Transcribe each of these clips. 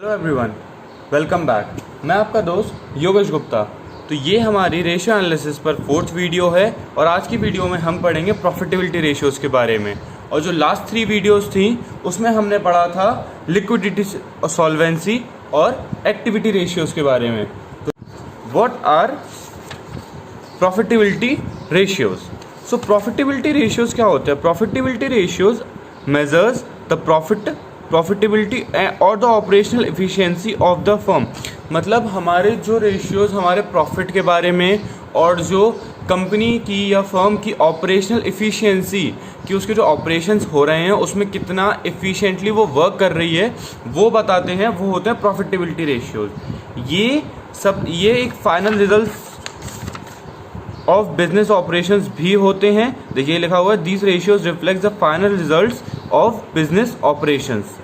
Hello everyone, welcome back. मैं आपका दोस्त योगेश गुप्ता। तो ये हमारी रेशियो एनालिसिस पर फोर्थ वीडियो है और आज की वीडियो में हम पढ़ेंगे प्रॉफिटेबिलिटी रेशियोज़ के बारे में। और जो लास्ट 3 वीडियोस थी उसमें हमने पढ़ा था लिक्विडिटी, सॉल्वेंसी और एक्टिविटी रेशियोज़ के बारे में। तो what are profitability ratios? So profitability ratios क्या होते हैं? Profitability ratios measures the profitability और the operational efficiency of the firm. मतलब हमारे जो रेशियोज़ हमारे प्रॉफिट के बारे में और जो कंपनी की या फर्म की ऑपरेशनल एफिशिएंसी कि उसके जो ऑपरेशंस हो रहे हैं उसमें कितना एफिशिएंटली वो वर्क कर रही है वो बताते हैं, वो होते हैं प्रॉफिटेबिलिटी रेशियोज़। ये एक final result of business operations भी होते हैं। देखिए लिखा हुआ है, these ratios reflect the final results of business operations.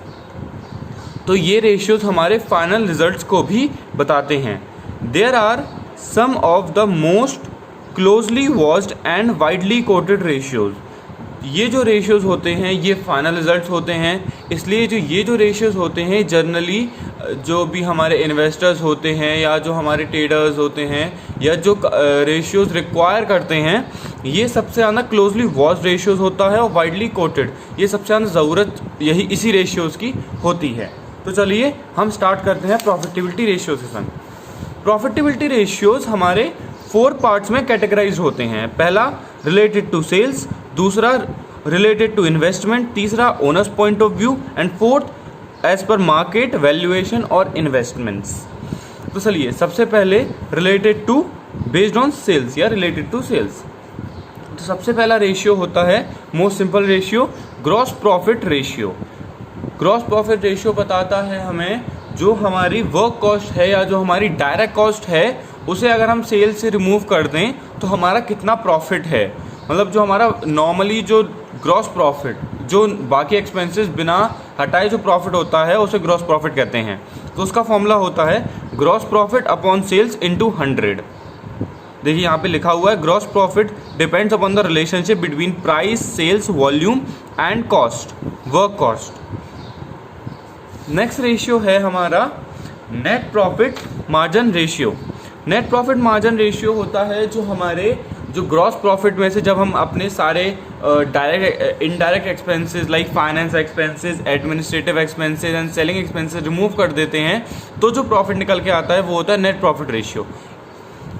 तो ये रेशियोज हमारे फाइनल रिजल्ट्स को भी बताते हैं। There are some of the most closely watched and widely quoted ratios. ये जो रेशियोज होते हैं ये फाइनल रिजल्ट्स होते हैं, इसलिए ये जो रेशियोज होते हैं जनरली जो भी हमारे इन्वेस्टर्स होते हैं या जो हमारे ट्रेडर्स होते हैं या जो रेशियोज रिक्वायर करते हैं, ये सबसे ज़्यादा क्लोजली वॉच्ड रेशियोज होता है और वाइडली कोटेड ये सबसे ज़्यादा ज़रूरत यही इसी रेशियोज की होती है। तो चलिए हम स्टार्ट करते हैं profitability ratio session. Profitability ratios हमारे 4 पार्ट्स में कैटेगराइज होते हैं। पहला रिलेटेड टू सेल्स, दूसरा रिलेटेड टू इन्वेस्टमेंट, तीसरा owners point of view and fourth as per market valuation और इन्वेस्टमेंट्स। तो चलिए सबसे पहले related to based on sales या रिलेटेड टू सेल्स। तो सबसे पहला रेशियो होता है most simple ratio, gross profit ratio. Gross profit ratio बताता है हमें जो हमारी वर्क कॉस्ट है या जो हमारी डायरेक्ट कॉस्ट है उसे अगर हम सेल से रिमूव कर दें तो हमारा कितना प्रॉफिट है। मतलब जो हमारा नॉर्मली जो ग्रॉस प्रॉफिट, जो बाकी एक्सपेंसेस बिना हटाए जो प्रॉफिट होता है उसे ग्रॉस प्रॉफिट कहते हैं। तो उसका फॉर्मूला होता है gross profit upon sales into 100। देखिए यहाँ पे लिखा हुआ है, gross profit depends upon the relationship between price, sales volume and cost, work cost. Next ratio है हमारा net profit margin ratio. Net profit margin ratio होता है जो हमारे जो ग्रॉस प्रॉफिट में से जब हम अपने सारे direct indirect expenses like finance expenses, administrative expenses and selling expenses remove कर देते हैं तो जो प्रॉफिट निकल के आता है वो होता है नेट प्रॉफिट रेशियो।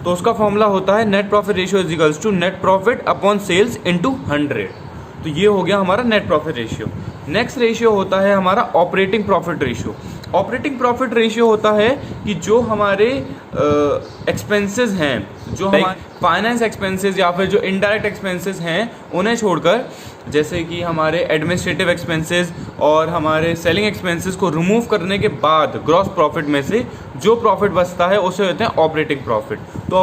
तो उसका फॉर्मूला होता है net profit ratio is equals to net profit upon sales into 100। तो ये हो गया हमारा net profit ratio. Next ratio होता है हमारा operating profit ratio. Operating profit ratio होता है कि जो हमारे एक्सपेंसेस हैं, जो हमारे फाइनेंस एक्सपेंसेस या फिर जो इनडायरेक्ट एक्सपेंसेस हैं उन्हें छोड़कर, जैसे कि हमारे एडमिनिस्ट्रेटिव एक्सपेंसेस और हमारे सेलिंग एक्सपेंसेस को रिमूव करने के बाद ग्रॉस प्रॉफिट में से जो प्रॉफिट बचता है उसे होते हैं ऑपरेटिंग प्रॉफिट। तो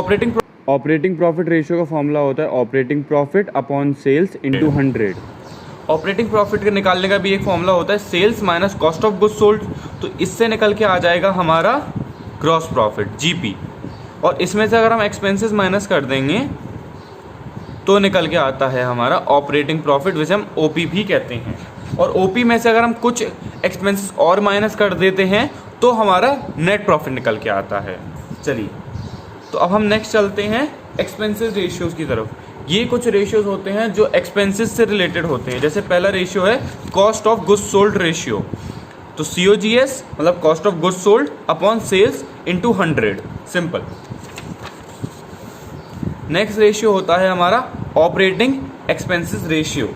ऑपरेटिंग प्रॉफिट रेशियो का फॉर्मूला होता है operating profit upon sales into 100। Operating profit के निकालने का भी एक फॉर्मूला होता है sales minus cost of goods sold. तो इससे निकल के आ जाएगा हमारा ग्रॉस प्रॉफिट जीपी, और इसमें से अगर हम एक्सपेंसेस माइनस कर देंगे तो निकल के आता है हमारा ऑपरेटिंग प्रॉफिट, जिसे हम ओपी भी कहते हैं। और ओपी में से अगर हम कुछ एक्सपेंसेस और माइनस कर देते हैं तो हमारा नेट प्रॉफिट निकल के आता है। चलिए तो अब हम नेक्स्ट चलते हैं एक्सपेंसेस रेशियोज की तरफ। ये कुछ रेशियोज होते हैं जो एक्सपेंसेस से रिलेटेड होते हैं। जैसे पहला रेशियो है cost of goods sold ratio. तो COGS मतलब cost of goods sold upon sales into 100, simple. Next ratio होता है हमारा ऑपरेटिंग एक्सपेंसेस रेशियो।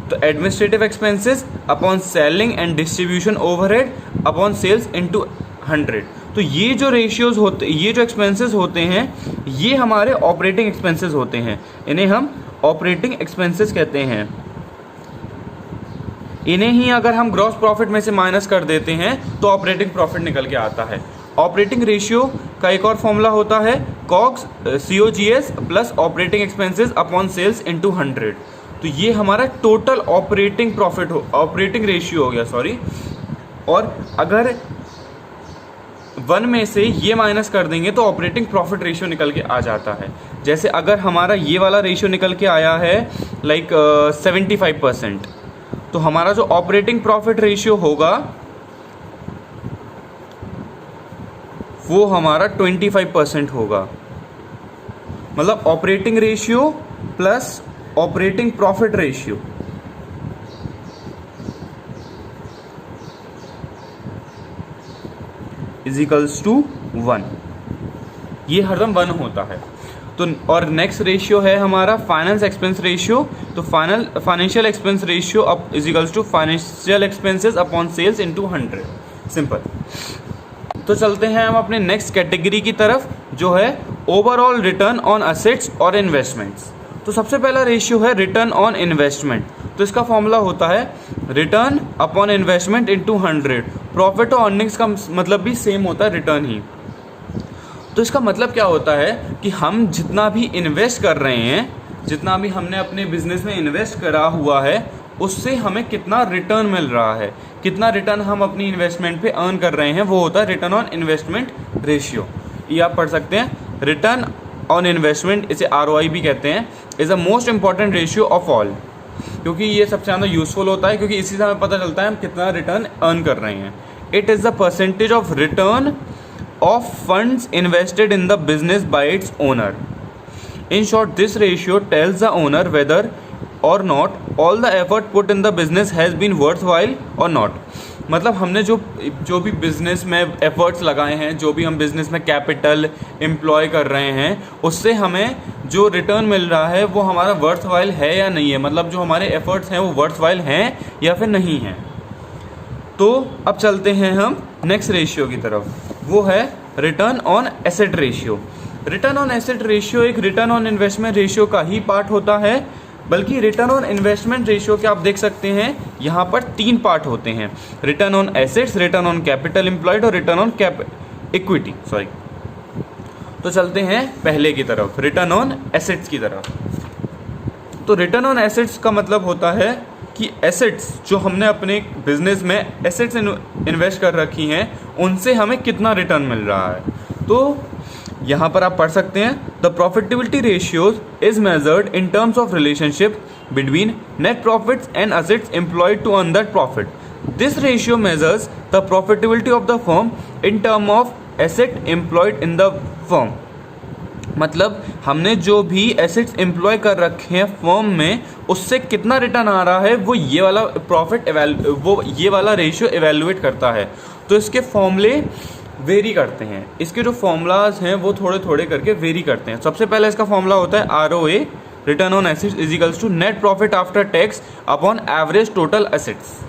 तो administrative expenses upon selling and distribution overhead upon sales into 100। तो ये जो रेशियोज होते, ये जो एक्सपेंसेस होते हैं ये हमारे ऑपरेटिंग एक्सपेंसेस होते हैं। इन्हें हम ऑपरेटिंग एक्सपेंसेस कहते हैं। इन्हें ही अगर हम ग्रॉस प्रॉफिट में से माइनस कर देते हैं तो ऑपरेटिंग प्रॉफिट निकल के आता है। ऑपरेटिंग रेशियो का एक और फॉर्मूला होता है COGS COGS plus operating expenses upon sales into 100। तो ये हमारा total operating profit operating ratio हो गया, सॉरी। और अगर 1 में से ये माइनस कर देंगे तो ऑपरेटिंग प्रॉफिट रेशियो निकल के आ जाता है। जैसे अगर हमारा ये वाला रेशियो निकल के आया है लाइक 75%, तो हमारा जो ऑपरेटिंग प्रॉफिट रेशियो होगा वो हमारा 25% होगा। मतलब operating ratio plus operating profit ratio is equals to 1, ये हरदम 1 होता है। तो और नेक्स्ट रेशियो है हमारा फाइनेंस एक्सपेंस रेशियो। तो financial expense ratio up is equals to financial expenses upon sales into 100, simple. तो चलते हैं हम अपने नेक्स्ट कैटेगरी की तरफ, जो है ओवरऑल रिटर्न ऑन असेट्स और इन्वेस्टमेंट्स। तो सबसे पहला रेशियो है रिटर्न ऑन इन्वेस्टमेंट। तो इसका फॉर्मूला होता है return upon investment into 100। Profit और अर्निंग्स का मतलब भी सेम होता है, रिटर्न ही। तो इसका मतलब क्या होता है कि हम जितना भी इन्वेस्ट कर रहे हैं, जितना भी हमने अपने बिजनेस में इन्वेस्ट करा हुआ है, उससे हमें कितना रिटर्न मिल रहा है, कितना रिटर्न हम अपनी इन्वेस्टमेंट पे अर्न कर रहे हैं, वो होता है रिटर्न ऑन इन्वेस्टमेंट रेशियो। ये आप पढ़ सकते हैं, रिटर्न ऑन इन्वेस्टमेंट, इसे ROI भी कहते हैं, is the most important ratio of all. क्योंकि ये सबसे ज़्यादा यूजफुल होता है, क्योंकि इसी से हमें पता चलता है हम कितना रिटर्न अर्न कर रहे हैं। It is the percentage of return of funds invested in the business by its owner. In short, this ratio tells the owner whether or not all the effort put in the business has been worthwhile or not. मतलब हमने जो भी business में efforts लगाए हैं, जो भी हम बिज़नेस में कैपिटल एम्प्लॉय कर रहे हैं, उससे हमें जो रिटर्न मिल रहा है वो हमारा वर्थवाइल है या नहीं है, मतलब जो हमारे एफर्ट्स हैं वो वर्थवाइल हैं या फिर नहीं हैं। तो अब चलते हैं हम नेक्स्ट रेशियो की तरफ, वो है return on asset ratio. Return on asset ratio एक रिटर्न ऑन इन्वेस्टमेंट रेशियो का ही पार्ट होता है, बल्कि रिटर्न ऑन इन्वेस्टमेंट रेशियो के आप देख सकते हैं यहाँ पर 3 पार्ट होते हैं, return on assets, return on capital employed और रिटर्न ऑन इक्विटी, सॉरी। तो चलते हैं पहले की तरफ, रिटर्न ऑन एसेट्स की तरफ। तो रिटर्न ऑन एसेट्स का मतलब होता है कि एसेट्स जो हमने अपने बिजनेस में एसेट्स इन्वेस्ट कर रखी हैं, उनसे हमें कितना रिटर्न मिल रहा है। तो यहाँ पर आप पढ़ सकते हैं, the profitability ratios is measured in terms of relationship between net profits and assets employed to earn that profit. This ratio measures the profitability of the firm in term of asset employed in the firm. मतलब हमने जो भी assets employ कर रखे हैं firm में, उससे कितना रिटर्न आ रहा है, वो ये वाला वो ये वाला रेशियो एवेल्युएट करता है। तो इसके फॉर्मूले वेरी करते हैं, इसके जो फॉर्मूलाज हैं वो थोड़े थोड़े करके वेरी करते हैं। सबसे पहले इसका फॉर्मूला होता है ROA, return on assets is equals to net profit after tax upon average total assets.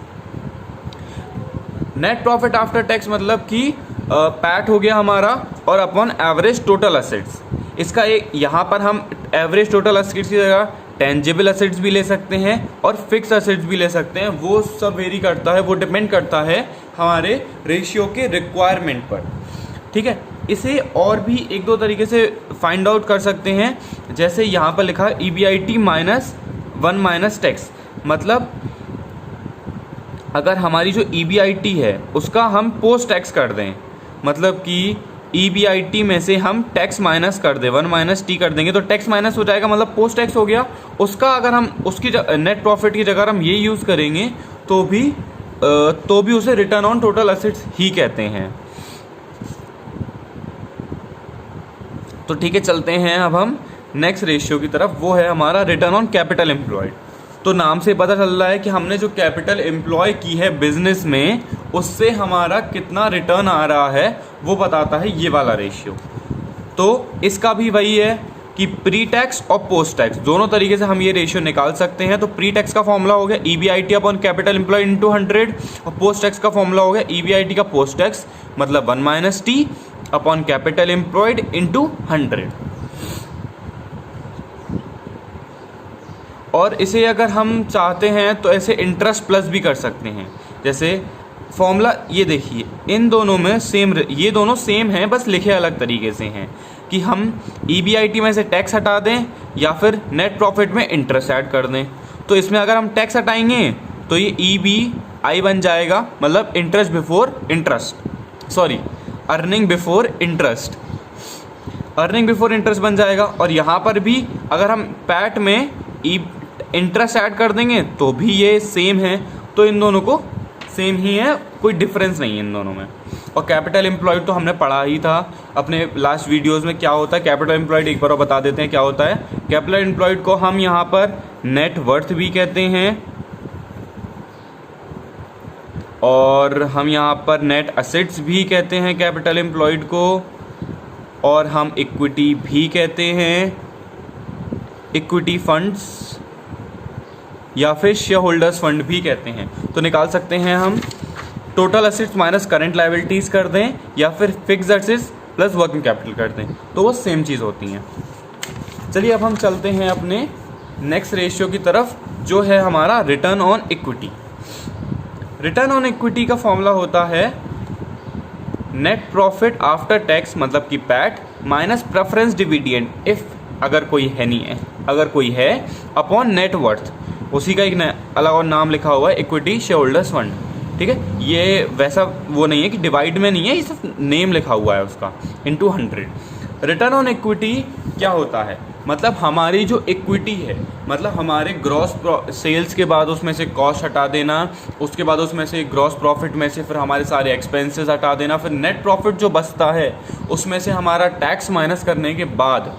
Net profit after tax मतलब कि पैट हो गया हमारा, और अपॉन एवरेज टोटल एसेट्स। इसका एक यहाँ पर हम एवरेज टोटल एसेट्स की जगह टेंजिबल एसेट्स भी ले सकते हैं और फिक्स एसेट्स भी ले सकते हैं, वो सब वेरी करता है, वो डिपेंड करता है हमारे रेशियो के रिक्वायरमेंट पर, ठीक है। इसे और भी 1-2 तरीके से फाइंड आउट कर सकते हैं, जैसे यहाँ पर लिखा है EBIT -1 माइनस टैक्स। मतलब अगर हमारी जो EBIT है उसका हम पोस्ट टैक्स कर दें, मतलब कि EBIT में से हम टैक्स माइनस कर दें, 1 माइनस T कर देंगे तो टैक्स माइनस हो जाएगा, मतलब पोस्ट टैक्स हो गया उसका। अगर हम उसकी नेट प्रॉफिट की जगह हम ये यूज़ करेंगे तो भी उसे रिटर्न ऑन टोटल एसेट्स ही कहते हैं। तो ठीक है, चलते हैं अब हम नेक्स्ट रेशियो की तरफ, वो है हमारा रिटर्न ऑन कैपिटल एम्प्लॉयड। तो नाम से पता चल रहा है कि हमने जो कैपिटल एम्प्लॉय की है बिजनेस में, उससे हमारा कितना रिटर्न आ रहा है वो बताता है ये वाला रेशियो। तो इसका भी वही है कि प्री टैक्स और पोस्ट टैक्स दोनों तरीके से हम ये रेशियो निकाल सकते हैं। तो प्री टैक्स का फॉर्मूला हो गया EBIT upon capital employ into 100, और पोस्ट टैक्स का फॉर्मूला हो गया EBIT का पोस्ट टैक्स मतलब 1 minus T upon capital employed into 100। और इसे अगर हम चाहते हैं तो ऐसे इंटरेस्ट प्लस भी कर सकते हैं। जैसे फॉर्मूला ये देखिए, इन दोनों में सेम, ये दोनों सेम हैं, बस लिखे अलग तरीके से हैं कि हम EBIT में से टैक्स हटा दें या फिर नेट प्रॉफिट में इंटरेस्ट ऐड कर दें। तो इसमें अगर हम टैक्स हटाएंगे तो ये EBI बन जाएगा, मतलब interest before interest, sorry earning before interest, earning before interest बन जाएगा। और यहाँ पर भी अगर हम पैट में इंटरेस्ट ऐड कर देंगे तो भी ये सेम है, तो इन दोनों को सेम ही है, कोई डिफरेंस नहीं है इन दोनों में। और कैपिटल एम्प्लॉयड तो हमने पढ़ा ही था अपने लास्ट वीडियोस में। क्या होता है कैपिटल एम्प्लॉयड, एक बार और बता देते हैं क्या होता है। कैपिटल एम्प्लॉयड को हम यहाँ पर नेट वर्थ भी कहते हैं, और हम यहाँ पर नेट असेट्स भी कहते हैं कैपिटल एम्प्लॉयड को, और हम इक्विटी भी कहते हैं, इक्विटी फंड्स या फिर शेयर होल्डर्स फंड भी कहते हैं। तो निकाल सकते हैं हम total assets minus current liabilities कर दें, या फिर fixed assets plus working capital कर दें, तो वो सेम चीज़ होती हैं। चलिए अब हम चलते हैं अपने नेक्स्ट रेशियो की तरफ, जो है हमारा return on equity. Return on equity का फॉर्मूला होता है नेट प्रॉफिट आफ्टर टैक्स, मतलब कि PAT, minus preference dividend if, अगर कोई है नहीं है, अगर कोई है, अपॉन नेट वर्थ, उसी का एक अलग और नाम लिखा हुआ है, इक्विटी शेयर होल्डर्स फंड। ठीक है, ये वैसा वो नहीं है कि डिवाइड में नहीं है, ये सिर्फ नेम लिखा हुआ है उसका, इनटू 100। रिटर्न ऑन इक्विटी क्या होता है, मतलब हमारी जो इक्विटी है, मतलब हमारे ग्रॉस सेल्स के बाद उसमें से कॉस्ट हटा देना, उसके बाद उसमें से ग्रॉस प्रॉफिट में से फिर हमारे सारे एक्सपेंसेस हटा देना, फिर नेट प्रॉफिट जो बचता है उसमें से हमारा टैक्स माइनस करने के बाद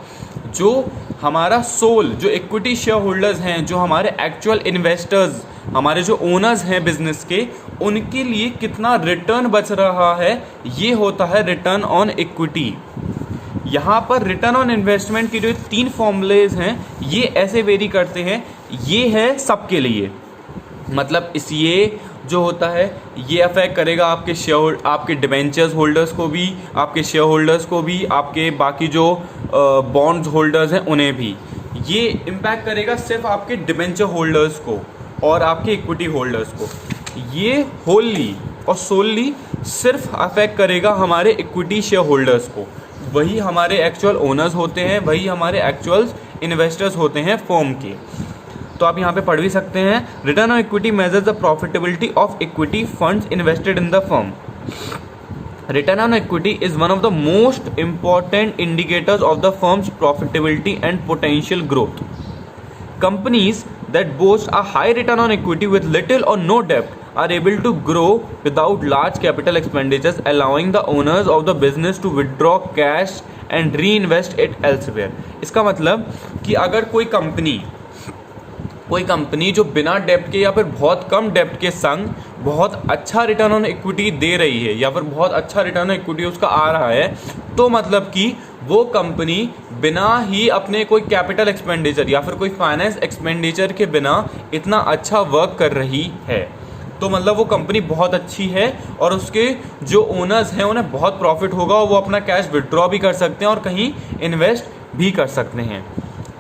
जो हमारा सोल, जो इक्विटी शेयर होल्डर्स हैं, जो हमारे एक्चुअल इन्वेस्टर्स, हमारे जो ओनर्स हैं बिजनेस के, उनके लिए कितना रिटर्न बच रहा है, ये होता है रिटर्न ऑन इक्विटी। यहाँ पर रिटर्न ऑन इन्वेस्टमेंट के जो 3 फॉर्मूलेज हैं ये ऐसे वेरी करते हैं, ये है सबके लिए, मतलब इस ये जो होता है ये अफेक्ट करेगा आपके शेयर, आपके डिबेंचर्स होल्डर्स को भी, आपके शेयर होल्डर्स को भी, आपके बाकी जो बॉन्ड्स होल्डर्स हैं उन्हें भी। ये इम्पैक्ट करेगा सिर्फ आपके डिबेंचर होल्डर्स को और आपके इक्विटी होल्डर्स को। ये होलली और सोलली सिर्फ अफेक्ट करेगा हमारे इक्विटी शेयर होल्डर्स को, वही हमारे एक्चुअल ओनर्स होते हैं, वही हमारे एक्चुअल इन्वेस्टर्स होते हैं फर्म के। तो आप यहाँ पे पढ़ भी सकते हैं, return on equity measures the profitability of equity funds invested in the firm. Return on equity is one of the most important indicators of the firms profitability and potential growth. Companies that boast a high return on equity with little or no debt are able to grow without large capital expenditures, allowing the owners of the business to withdraw cash and reinvest it elsewhere। इसका मतलब कि अगर कोई company जो बिना डेप्ट के या फिर बहुत कम डेप्ट के संग बहुत अच्छा रिटर्न ऑन इक्विटी दे रही है, या फिर बहुत अच्छा रिटर्न ऑन इक्विटी उसका आ रहा है, तो मतलब कि वो कंपनी बिना ही अपने कोई कैपिटल एक्सपेंडिचर या फिर कोई फाइनेंस एक्सपेंडिचर के बिना इतना अच्छा वर्क कर रही है, तो मतलब वो कंपनी बहुत अच्छी है और उसके जो ओनर्स हैं उन्हें बहुत प्रॉफिट होगा और वो अपना कैश विड्रॉ भी कर सकते हैं और कहीं इन्वेस्ट भी कर सकते हैं।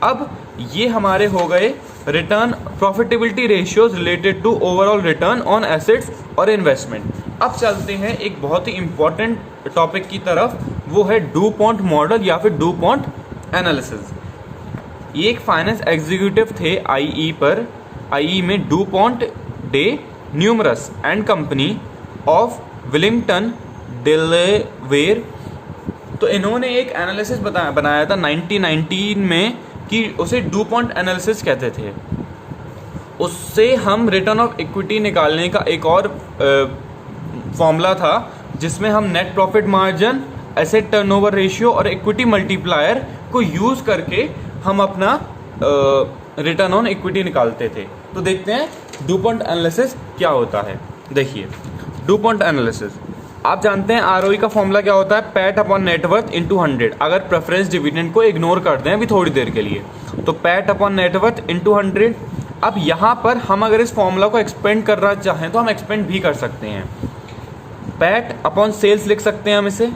अब ये हमारे हो गए return profitability ratios related to overall return on assets और इन्वेस्टमेंट। अब चलते हैं एक बहुत ही इंपॉर्टेंट टॉपिक की तरफ, वो है डुपॉन्ट मॉडल या फिर डुपॉन्ट एनालिसिस। ये एक फाइनेंस एग्जीक्यूटिव थे आईई में, DuPont day numerous and company of Willingdon Delaware. तो इन्होंने एक एनालिसिस बनाया था 1919 में कि उसे डुपॉन्ट एनालिसिस कहते थे। उससे हम रिटर्न ऑफ इक्विटी निकालने का एक और फॉर्मूला था, जिसमें हम net profit margin, asset turnover ratio और इक्विटी मल्टीप्लायर को यूज़ करके हम अपना रिटर्न ऑन इक्विटी निकालते थे। तो देखते हैं डुपॉन्ट एनालिसिस क्या होता है। देखिए डुपॉन्ट एनालिसिस, आप जानते हैं आरओई का फॉर्मूला क्या होता है, पैट अपॉन नेटवर्थ इंटू 100। अगर प्रेफरेंस डिविडेंड को इग्नोर कर दें अभी थोड़ी देर के लिए, तो पैट अपॉन नेटवर्थ इंटू 100। अब यहाँ पर हम अगर इस फॉर्मूला को एक्सपेंड करना चाहें तो हम एक्सपेंड भी कर सकते हैं। पैट अपॉन सेल्स लिख सकते हैं हम इसे,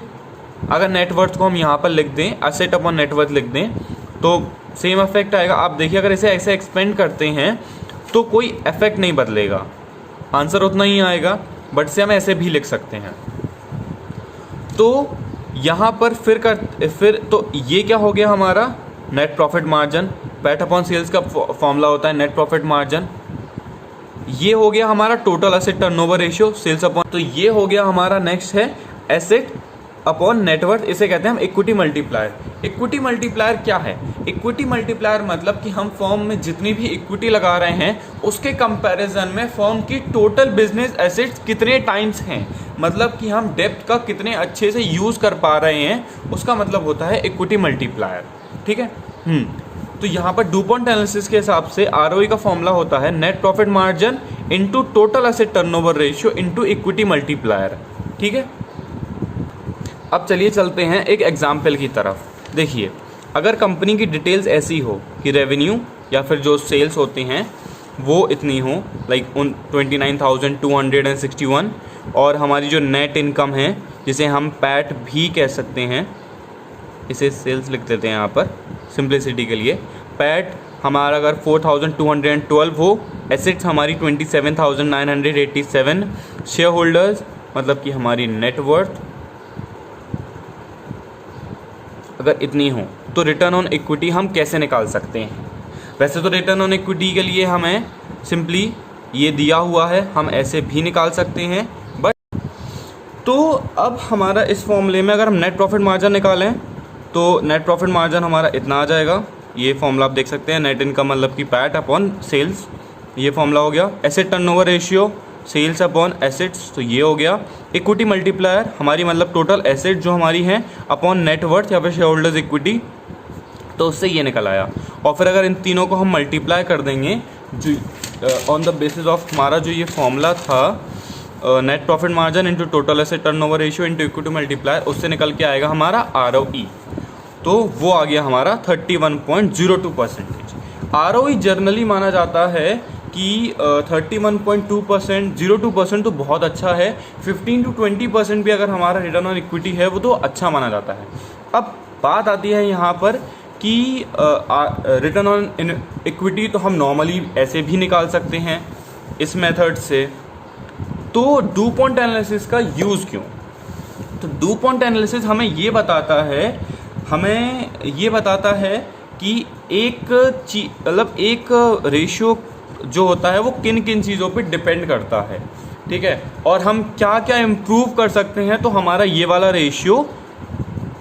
अगर नेटवर्थ को हम यहाँ पर लिख दें, एसेट अपॉन नेटवर्थ लिख दें, तो सेम इफेक्ट आएगा। आप देखिए अगर इसे ऐसे एक्सपेंड करते हैं तो कोई इफेक्ट नहीं बदलेगा, आंसर उतना ही आएगा, बट से हम ऐसे भी लिख सकते हैं। तो यहाँ पर फिर तो ये क्या हो गया हमारा net profit margin, PAT upon sales का फॉर्मूला होता है नेट प्रॉफिट मार्जिन। ये हो गया हमारा total asset turnover ratio, sales upon, तो ये हो गया हमारा नेक्स्ट है एसेट अपॉन नेटवर्थ, इसे कहते हैं हम इक्विटी मल्टीप्लायर। इक्विटी मल्टीप्लायर क्या है? इक्विटी मल्टीप्लायर मतलब कि हम फर्म में जितनी भी इक्विटी लगा रहे हैं उसके कंपैरिजन में फर्म की टोटल बिजनेस एसेट्स कितने टाइम्स हैं, मतलब कि हम डेप्थ का कितने अच्छे से यूज़ कर पा रहे हैं, उसका मतलब होता है इक्विटी मल्टीप्लायर। ठीक है। तो यहाँ पर डुपॉन्ट एनालिसिस के हिसाब से आरओई का फॉर्मूला होता है net profit margin into total asset turnover ratio into equity multiplier. ठीक है। अब चलिए चलते हैं एक एग्जाम्पल की तरफ। देखिए, अगर कंपनी की डिटेल्स ऐसी हो कि रेवेन्यू या फिर जो सेल्स होती हैं वो इतनी हो, लाइक 29,261, और हमारी जो नेट इनकम है जिसे हम पैट भी कह सकते हैं, इसे सेल्स लिख देते हैं यहाँ पर सिंप्लिसिटी के लिए। पैट हमारा अगर 4,212 हो, एसेट्स हमारी 27,987, शेयर होल्डर्स मतलब कि हमारी नेटवर्थ अगर इतनी हो, तो रिटर्न ऑन इक्विटी हम कैसे निकाल सकते हैं? वैसे तो रिटर्न ऑन इक्विटी के लिए हमें सिंपली ये दिया हुआ है, हम ऐसे भी निकाल सकते हैं, बट तो अब हमारा इस फॉर्मूले में अगर हम नेट प्रॉफिट मार्जिन निकालें तो नेट प्रॉफिट मार्जिन हमारा इतना आ जाएगा। ये फॉर्मूला आप देख सकते हैं, नेट इनकम मतलब कि पैट अपॉन सेल्स, ये फॉर्मूला हो गया। Asset turnover ratio sales upon assets, तो ये हो गया। इक्विटी मल्टीप्लायर हमारी मतलब टोटल एसेट जो हमारी हैं अपॉन नेटवर्थ या फिर शेयर होल्डर्स इक्विटी, तो उससे ये निकल आया। और फिर अगर इन तीनों को हम मल्टीप्लाई कर देंगे जो ऑन द बेसिस ऑफ हमारा जो ये फॉर्मूला था net profit margin into total asset turnover ratio into equity multiplier, उससे निकल के आएगा हमारा आरओई। तो वो आ गया हमारा 31.02%। आरओई जर्नली माना जाता है कि 31.2%, 02% तो बहुत अच्छा है। 15 to 20% भी अगर हमारा रिटर्न ऑन इक्विटी है वो तो अच्छा माना जाता है। अब बात आती है यहाँ पर कि रिटर्न ऑन इक्विटी तो हम नॉर्मली ऐसे भी निकाल सकते हैं इस मेथड से, तो डुपॉन्ट एनालिसिस का यूज़ क्यों? तो डुपॉन्ट एनालिसिस हमें ये बताता है कि एक रेशियो जो होता है वो किन किन चीज़ों पे डिपेंड करता है। ठीक है। और हम क्या क्या इम्प्रूव कर सकते हैं तो हमारा ये वाला रेशियो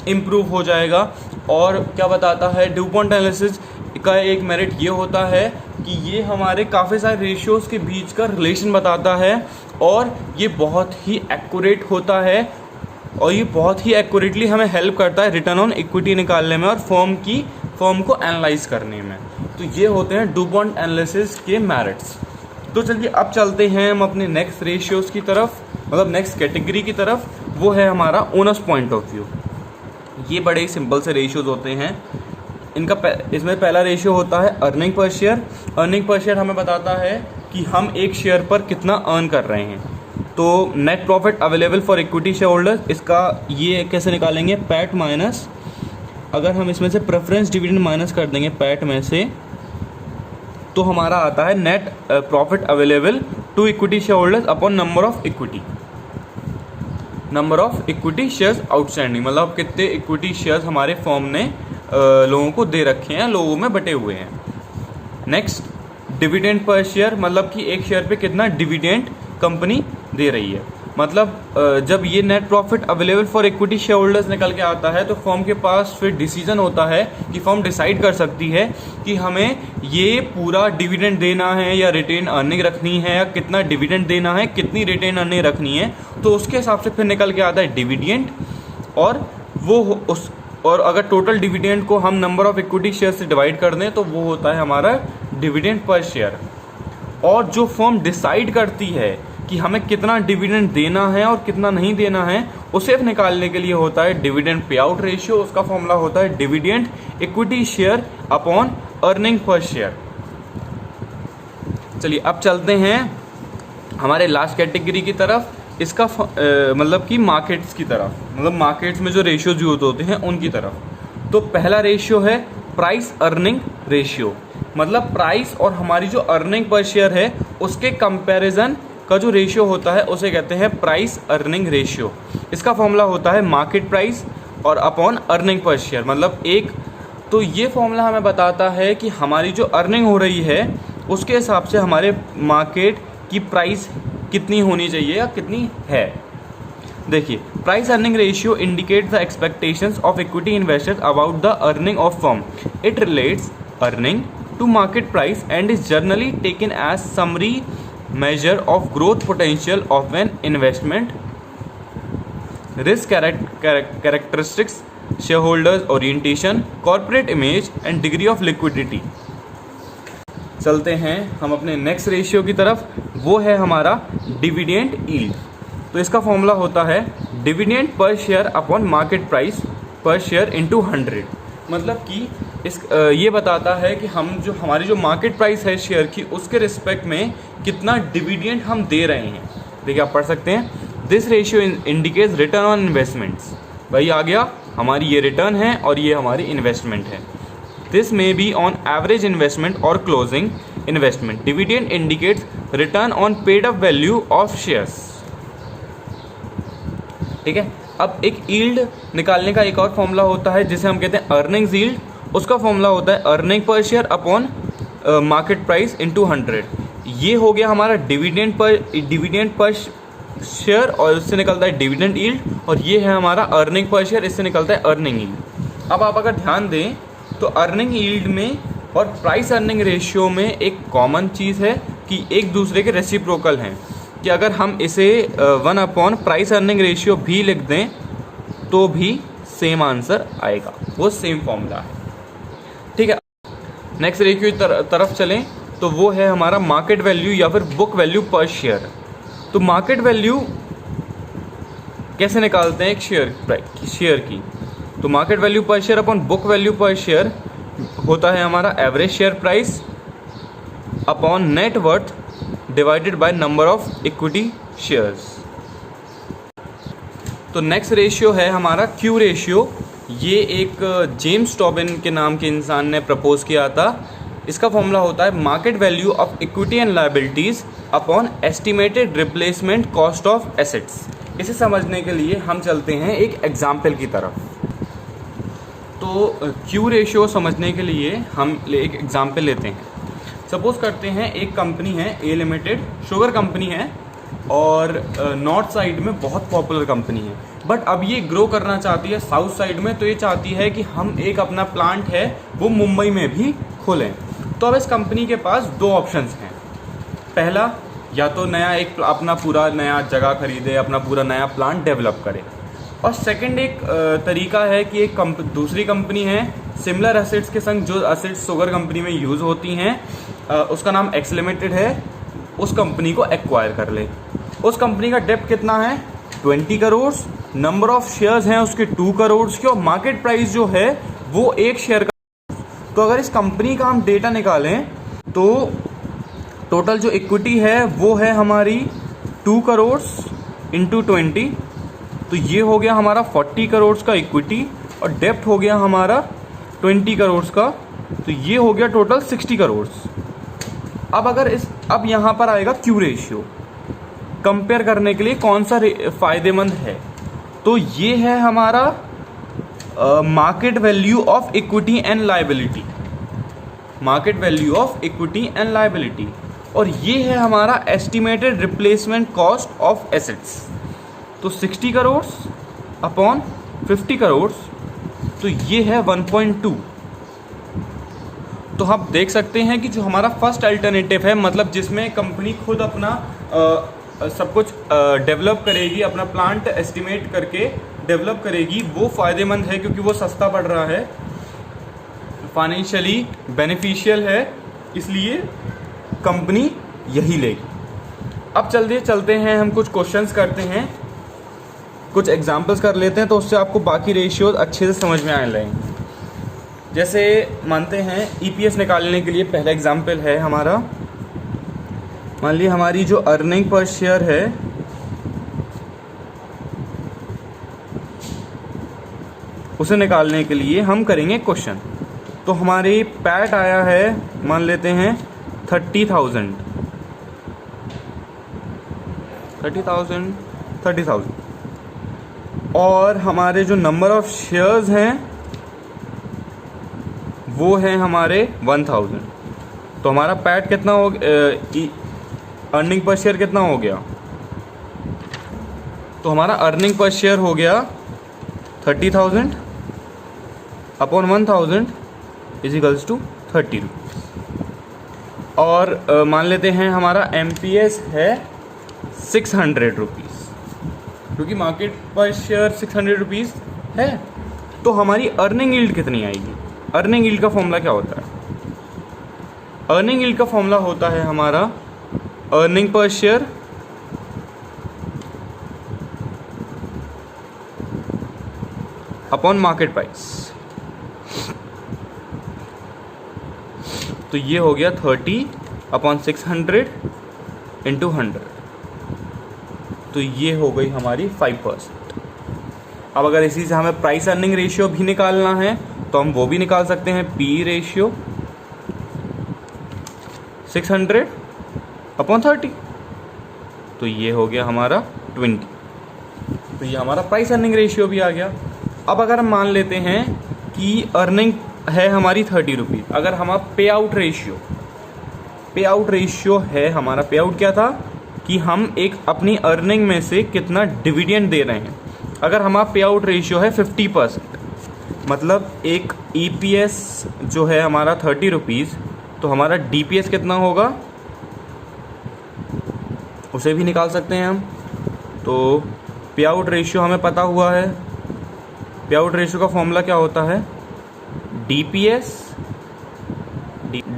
इम्प्रूव हो जाएगा। और क्या बताता है डुपॉन्ट एनालिसिस का एक मेरिट ये होता है कि ये हमारे काफ़ी सारे रेशियोज़ के बीच का रिलेशन बताता है, और ये बहुत ही एक्यूरेट होता है, और ये बहुत ही एक्यूरेटली हमें हेल्प करता है रिटर्न ऑन इक्विटी निकालने में और फर्म को एनालाइज करने में। तो ये होते हैं डुपॉन्ट एनालिसिस के मेरिट्स। तो चलिए अब चलते हैं हम अपने नेक्स्ट रेशियोज़ की तरफ, मतलब नेक्स्ट कैटेगरी की तरफ, वो है हमारा ओनर्स पॉइंट ऑफ व्यू। ये बड़े ही सिंपल से रेशियोज़ होते हैं। इसमें पहला रेशियो होता है earning per share. Earning per share हमें बताता है कि हम एक शेयर पर कितना अर्न कर रहे हैं। तो net profit available for equity share holders, इसका ये कैसे निकालेंगे? पैट माइनस, अगर हम इसमें से प्रेफरेंस डिविडेंड माइनस कर देंगे पैट में से, तो हमारा आता है net profit available to equity share holders upon number of equity shares outstanding, मतलब कितने इक्विटी शेयर्स हमारे फर्म ने लोगों को दे रखे हैं, लोगों में बटे हुए हैं। नेक्स्ट डिविडेंड पर शेयर, मतलब कि एक शेयर पे कितना डिविडेंड कंपनी दे रही है। मतलब जब ये net profit available for equity share holders निकल के आता है तो फर्म के पास फिर डिसीजन होता है कि फर्म डिसाइड कर सकती है कि हमें ये पूरा डिविडेंड देना है या रिटेन अर्निंग रखनी है, या कितना डिविडेंड देना है, कितनी रिटेन अर्निंग रखनी है। तो उसके हिसाब से फिर निकल के आता है डिविडेंड, और अगर टोटल डिविडेंड को हम नंबर ऑफ इक्विटी शेयर से डिवाइड कर दें तो वो होता है हमारा डिविडेंड पर शेयर। और जो फर्म डिसाइड करती है कि हमें कितना डिविडेंड देना है और कितना नहीं देना है, उसे निकालने के लिए होता है डिविडेंड पे आउट रेशियो। उसका फॉर्मूला होता है dividend equity share upon earning per share. चलिए अब चलते हैं हमारे लास्ट कैटेगरी की तरफ, इसका मतलब कि मार्केट्स की तरफ, मतलब मार्केट्स में जो रेशियोज यूज होते हैं उनकी तरफ। तो पहला रेशियो है प्राइस अर्निंग रेशियो, मतलब प्राइस और हमारी जो अर्निंग पर शेयर है उसके कंपैरिजन का जो रेशियो होता है उसे कहते हैं प्राइस अर्निंग रेशियो। इसका फॉर्मूला होता है मार्केट प्राइस और अपॉन अर्निंग पर शेयर, मतलब एक। तो ये फॉर्मूला हमें बताता है कि हमारी जो अर्निंग हो रही है उसके हिसाब से हमारे मार्केट की प्राइस कितनी होनी चाहिए या कितनी है। देखिए, price earning ratio indicates the expectations of equity investors about the earning of firm. It relates earning to market price and is generally taken as summary measure of growth potential of an investment risk characteristics, share holders orientation, corporate image and degree of liquidity. चलते हैं हम अपने next ratio की तरफ, वो है हमारा dividend yield. तो इसका फॉर्मूला होता है dividend per share upon market price पर शेयर इंटू 100। मतलब कि ये बताता है कि हमारी जो मार्केट प्राइस है शेयर की, उसके रिस्पेक्ट में कितना डिविडेंड हम दे रहे हैं। देखिए आप पढ़ सकते हैं, this ratio indicates return on investments. भाई आ गया, हमारी ये रिटर्न है और ये हमारी इन्वेस्टमेंट है। This may be on average investment और closing investment. Dividend indicates return on paid up value of shares. ठीक है, अब एक यील्ड निकालने का एक और फॉर्मूला होता है जिसे हम कहते हैं अर्निंग्स यील्ड। उसका फॉर्मूला होता है earning per share upon market price into 100। ये हो गया हमारा डिविडेंड पर शेयर और इससे निकलता है डिविडेंड यील्ड, और ये है हमारा अर्निंग पर शेयर, इससे निकलता है अर्निंग यील्ड। अब आप अगर ध्यान दें तो अर्निंग यील्ड में और प्राइस अर्निंग रेशियो में एक कॉमन चीज़ है कि एक दूसरे के रेसिप्रोकल हैं, कि अगर हम इसे 1 अपॉन प्राइस अर्निंग रेशियो भी लिख दें तो भी सेम आंसर आएगा, वो सेम फॉर्मूला है। ठीक है, नेक्स्ट रेशियो की तरफ चलें तो वो है हमारा मार्केट वैल्यू या फिर बुक वैल्यू पर शेयर। तो मार्केट वैल्यू कैसे निकालते हैं एक शेयर की? तो मार्केट वैल्यू पर शेयर अपॉन बुक वैल्यू पर शेयर होता है हमारा average share price upon net worth divided by number of equity shares. तो नेक्स्ट रेशियो है हमारा क्यू रेशियो। ये एक जेम्स टॉबिन के नाम के इंसान ने प्रपोज किया था। इसका फॉर्मूला होता है market value of equity and liabilities upon estimated replacement cost of assets. इसे समझने के लिए हम चलते हैं एक एग्जाम्पल की तरफ। तो क्यू रेशियो समझने के लिए हम एक एग्जाम्पल लेते हैं। सपोज करते हैं एक कंपनी है ए लिमिटेड, शुगर कंपनी है और नॉर्थ साइड में बहुत पॉपुलर कंपनी है, बट अब ये ग्रो करना चाहती है साउथ साइड में। तो ये चाहती है कि हम एक अपना प्लांट है वो मुंबई में भी खोलें। तो अब इस कंपनी के पास दो ऑप्शंस हैं। पहला, या तो नया एक अपना पूरा नया जगह खरीदे, अपना पूरा नया प्लांट डेवलप करे, और सेकंड एक तरीका है कि एक दूसरी कंपनी है सिमिलर एसेट्स के संग, जो एसेट्स शुगर कंपनी में यूज़ होती हैं, उसका नाम एक्स लिमिटेड है, उस कंपनी को एक्वायर कर ले। उस कंपनी का डेप्ट कितना है? 20 करोड़, नंबर ऑफ शेयर्स हैं उसके 2 करोड़ के, और मार्केट प्राइस जो है वो एक शेयर का। तो अगर इस कंपनी का हम डेटा निकालें तो टोटल जो इक्विटी है वो है हमारी 2 करोड़ इंटू 20, तो ये हो गया हमारा 40 करोड़ का इक्विटी, और डेप्ट हो गया हमारा 20 करोड़ का, तो ये हो गया टोटल 60 करोड़। अब यहाँ पर आएगा क्यू रेशियो, कंपेयर करने के लिए कौन सा फायदेमंद है। तो ये है हमारा market value of equity and liability, market value of equity and liability, और ये है हमारा estimated replacement cost of assets. तो 60 करोड़ अपॉन 50 करोड़, तो ये है 1.2। तो हम देख सकते हैं कि जो हमारा फर्स्ट अल्टरनेटिव है, मतलब जिसमें कंपनी खुद अपना सब कुछ डेवलप करेगी, अपना प्लांट एस्टिमेट करके डेवलप करेगी, वो फ़ायदेमंद है क्योंकि वो सस्ता पड़ रहा है, फाइनेंशियली बेनिफिशियल है, इसलिए कंपनी यही लेगी। अब चलते हैं हम कुछ क्वेश्चंस करते हैं, कुछ एग्जांपल्स कर लेते हैं, तो उससे आपको बाकी रेशियोज अच्छे से समझ में आने लगेंगे। जैसे मानते हैं ईपीएस निकालने के लिए पहला एग्जांपल है हमारा, मान लीजिए हमारी जो अर्निंग पर शेयर है उसे निकालने के लिए हम करेंगे क्वेश्चन। तो हमारी पैट आया है, मान लेते हैं 30,000, और हमारे जो नंबर ऑफ शेयर्स हैं वो है हमारे 1000। तो हमारा पैट कितना हो, अर्निंग पर शेयर कितना हो गया? तो हमारा अर्निंग पर शेयर हो गया 30,000 upon 1000 is equals to 30 rupees. और मान लेते हैं हमारा एमपीएस है 600 रुपीज़। क्योंकि मार्केट पर शेयर 600 रुपीज़ है, तो हमारी अर्निंग यील्ड कितनी आएगी। अर्निंग यील्ड का फॉर्मूला क्या होता है? अर्निंग यील्ड का फॉर्मूला होता है हमारा earning per share upon market price. तो ये हो गया 30/600 इंटू 100, तो ये हो गई हमारी 5%। अब अगर इसी से हमें प्राइस अर्निंग रेशियो भी निकालना है तो हम वो भी निकाल सकते हैं। पी रेशियो 600/30, तो ये हो गया हमारा 20। तो ये हमारा प्राइस अर्निंग रेशियो भी आ गया। अब अगर हम मान लेते हैं कि अर्निंग है हमारी 30 रुपीज़, अगर हमारा पे आउट रेशियो है, हमारा पे आउट क्या था कि हम एक अपनी अर्निंग में से कितना डिविडेंड दे रहे हैं। अगर हमारा पे आउट रेशियो है 50%, मतलब एक EPS जो है हमारा 30 रुपीज़, तो हमारा DPS कितना होगा उसे भी निकाल सकते हैं हम। तो पे आउट रेशियो हमें पता हुआ है, पे आउट रेशियो का फॉर्मूला क्या होता है? DPS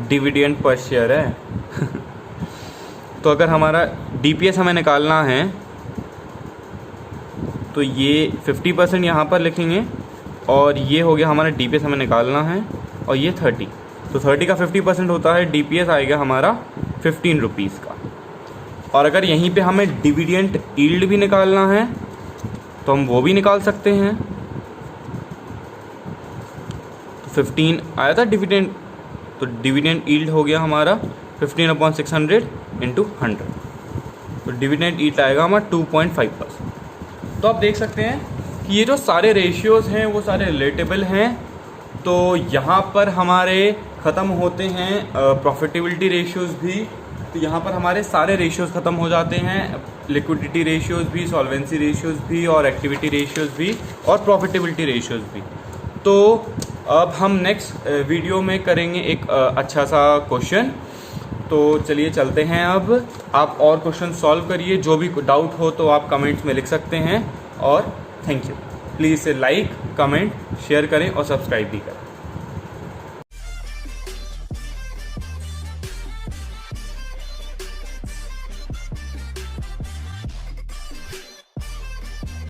डिविडेंड पर शेयर है तो अगर हमारा DPS हमें निकालना है तो ये 50% यहाँ पर लिखेंगे, और ये हो गया हमारा DPS हमें निकालना है, और ये 30, तो 30 का 50% होता है, DPS आएगा हमारा 15 रुपीज़ का। और अगर यहीं पे हमें डिविडेंड यील्ड भी निकालना है तो हम वो भी निकाल सकते हैं। तो 15 आया था डिविडेंड, तो डिविडेंड यील्ड हो गया हमारा 15/600 इंटू 100, तो डिविडेंड यील्ड आएगा हमारा 2.5%। तो आप देख सकते हैं कि ये जो सारे रेशियोज़ हैं वो सारे रिलेटेबल हैं। तो यहाँ पर हमारे ख़त्म होते हैं प्रॉफिटेबिलिटी रेशियोज़ भी, तो यहाँ पर हमारे सारे रेशियोज़ ख़त्म हो जाते हैं, लिक्विडिटी रेशियोज़ भी, सॉल्वेंसी रेशियोज़ भी, और एक्टिविटी रेशियोज़ भी, और प्रॉफिटेबिलिटी रेशियोज़ भी। तो अब हम नेक्स्ट वीडियो में करेंगे एक अच्छा सा क्वेश्चन। तो चलिए चलते हैं। अब आप और क्वेश्चन सॉल्व करिए, जो भी डाउट हो तो आप कमेंट्स में लिख सकते हैं। और थैंक यू। प्लीज़ इसे लाइक, कमेंट, शेयर करें और सब्सक्राइब भी करें।